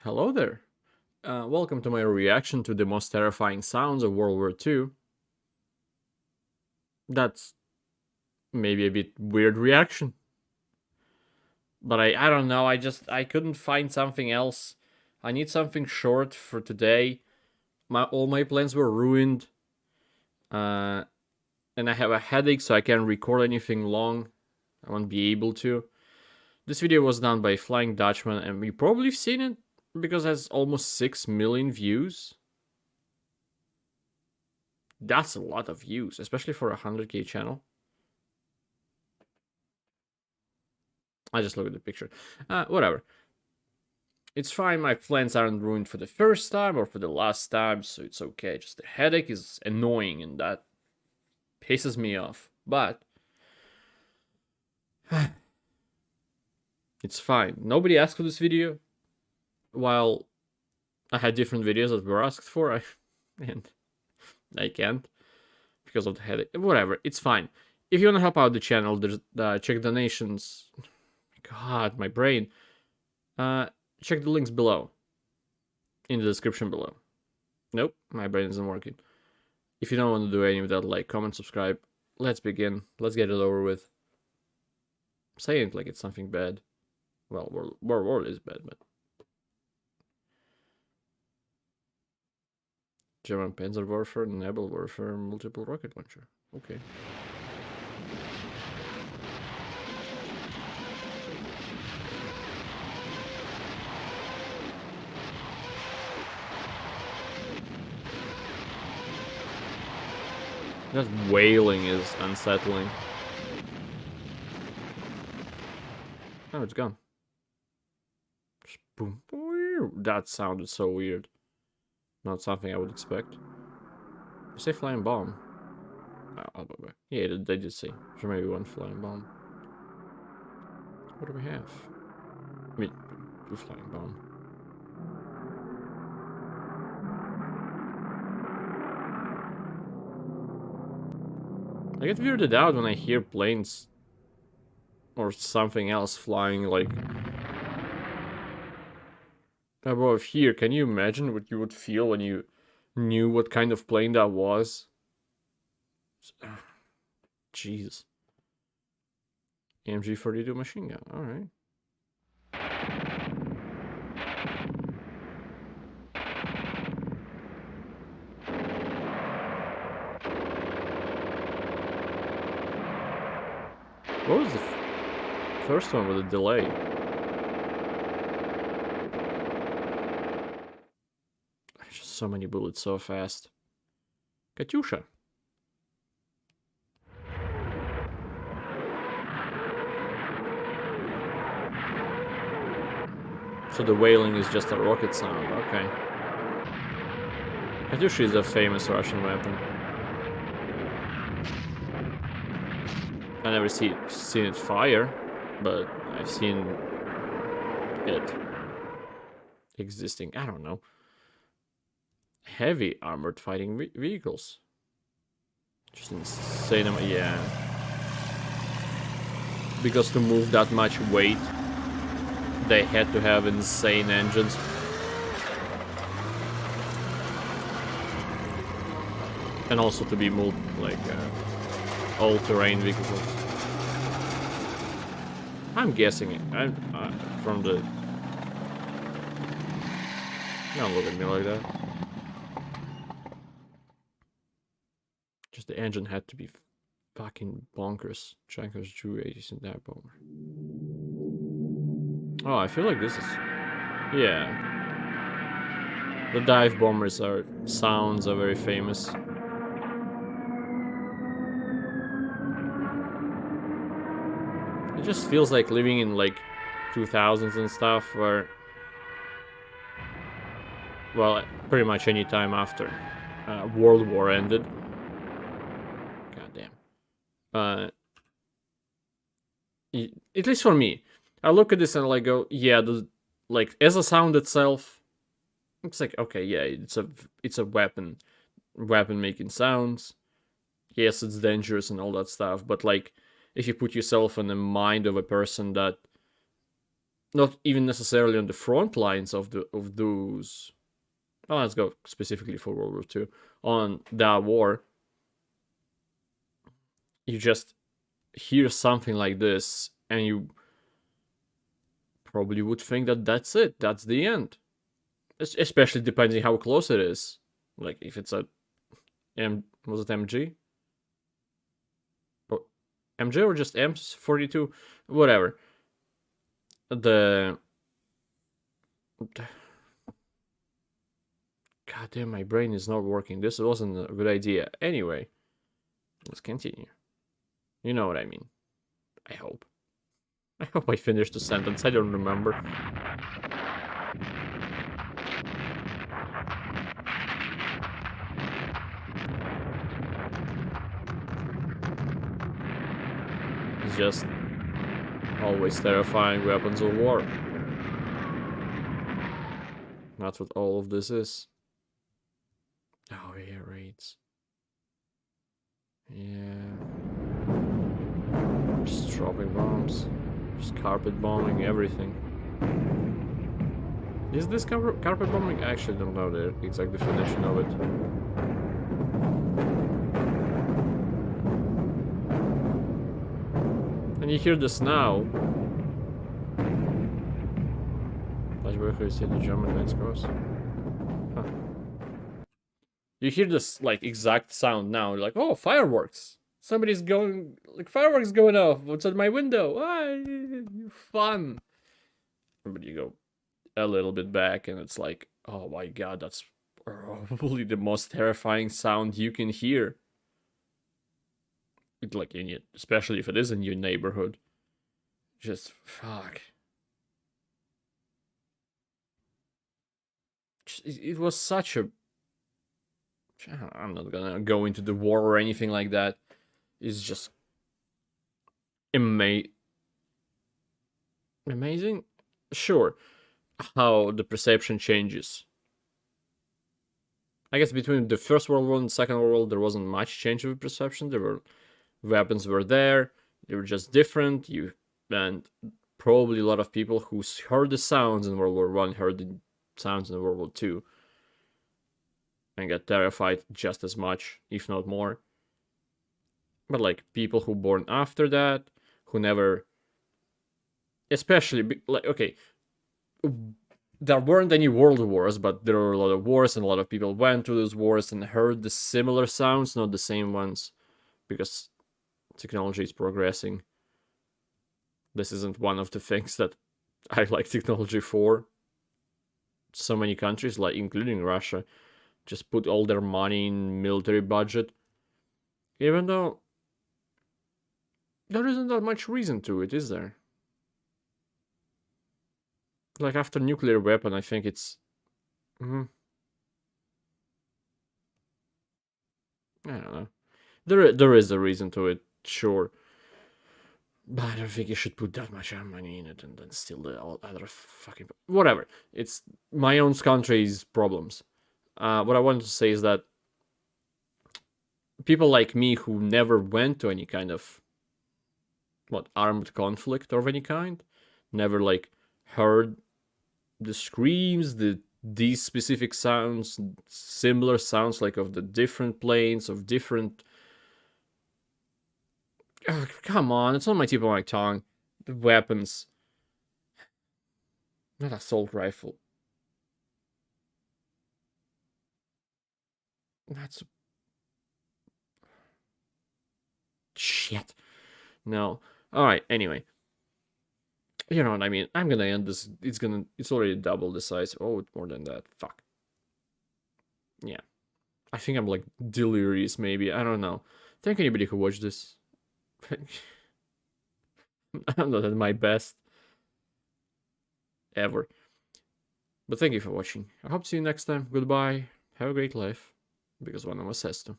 Hello there. Welcome to my reaction to the most terrifying sounds of World War II. That's maybe a bit weird reaction, but I don't know. I couldn't find something else. I need something short for today. All my plans were ruined, uh, and I have a headache, so I can't record anything long. I won't be able to. This video was done by Flying Dutchman, and you probably seen it because it has almost 6 million views. That's a lot of views, especially for a 100k channel. I just look at the picture. Whatever. It's fine, my plans aren't ruined for the first time or for the last time, so it's okay. Just the headache is annoying and that pisses me off. But it's fine. Nobody asked for this video. While I had different videos that were asked for, and I can't because of the headache. Whatever, it's fine. If you want to help out the channel, there's check donations. God, my brain. Check the links below. In the description below. Nope, my brain isn't working. If you don't want to do any of that, like, comment, subscribe. Let's begin. Let's get it over with. I'm saying it like it's something bad. Well, World War is bad, but German Panzer Warfare, Naval Warfare, multiple rocket launcher. Okay. That wailing is unsettling. Oh, it's gone. Just boom. That sounded so weird. Not something I would expect. You say flying bomb? Oh, yeah, they did say. There may be one flying bomb. What do we have? I mean, two flying bomb. I get weirded out when I hear planes or something else flying like above here. Can you imagine what you would feel when you knew what kind of plane that was? Jeez. MG-42 machine gun. All right. What was the first one with a delay? Just so many bullets so fast. Katyusha. So the wailing is just a rocket sound. Okay. Katyusha is a famous Russian weapon. I never seen it fire, but I've seen it existing. I don't know. Heavy armored fighting vehicles. Just insane. Yeah. Because to move that much weight, they had to have insane engines. And also to be all-terrain vehicles. I'm guessing it. From the... Don't look at me like that. Just the engine had to be fucking bonkers. Chenkers Drew 80s in that bomber. Oh, I feel like this is... Yeah. The dive bombers sounds are very famous. It just feels like living in like 2000s and stuff, where, well, pretty much any time after World War ended. Goddamn. At least for me, I look at this and like go, yeah, like as a sound itself, it's like, okay, yeah, it's a weapon making sounds. Yes, it's dangerous and all that stuff, but like, if you put yourself in the mind of a person that not even necessarily on the front lines of those. Well, let's go specifically for World War II. On that war, you just hear something like this, and you probably would think that that's it. That's the end. Especially depending how close it is. Like if it's a was it MG? Or MG or just M42? Whatever. God damn, my brain is not working. This wasn't a good idea. Anyway, let's continue. You know what I mean. I hope. I hope I finished the sentence. I don't remember. It's just always terrifying weapons of war. That's what all of this is. Oh, yeah, raids. Yeah. Just dropping bombs. Just carpet bombing everything. Is this carpet bombing? I actually don't know the exact definition of it. And you hear this now. Flashback hit the German Knights Cross. Huh. You hear this like exact sound now. You're like, oh, fireworks! Somebody's going, like fireworks going off. What's at my window? Ah, fun. But you go a little bit back, and it's like, oh my god, that's probably the most terrifying sound you can hear. Like in it, especially if it is in your neighborhood. Just fuck. It was such a. I'm not gonna go into the war or anything like that. It's just amazing. Sure, how the perception changes. I guess between the First World War and the Second World War, there wasn't much change of perception. There were weapons were there. They were just different. And probably a lot of people who heard the sounds in World War One heard the sounds in World War Two, and got terrified just as much, if not more. But like people who born after that, who never, especially like okay, there weren't any world wars, but there were a lot of wars, and a lot of people went to those wars and heard the similar sounds, not the same ones, because technology is progressing. This isn't one of the things that I like technology for. So many countries, like including Russia, just put all their money in military budget, even though there isn't that much reason to it, is there? Like after nuclear weapon, I think it's. I don't know. There is a reason to it, sure. But I don't think you should put that much money in it and then steal the other fucking whatever. It's my own country's problems. What I wanted to say is that people like me who never went to any kind of armed conflict of any kind, never like heard the screams, these specific sounds, similar sounds like of the different planes, of different. Oh, come on, it's on my tip of my tongue. The weapons. Not assault rifle. That's. Shit. No. Alright, anyway. You know what I mean? I'm gonna end this. It's already double the size. Oh, more than that. Fuck. Yeah. I think I'm like delirious, maybe. I don't know. Thank anybody who watched this. I'm not at my best ever. But thank you for watching. I hope to see you next time. Goodbye. Have a great life. Because one of us has to.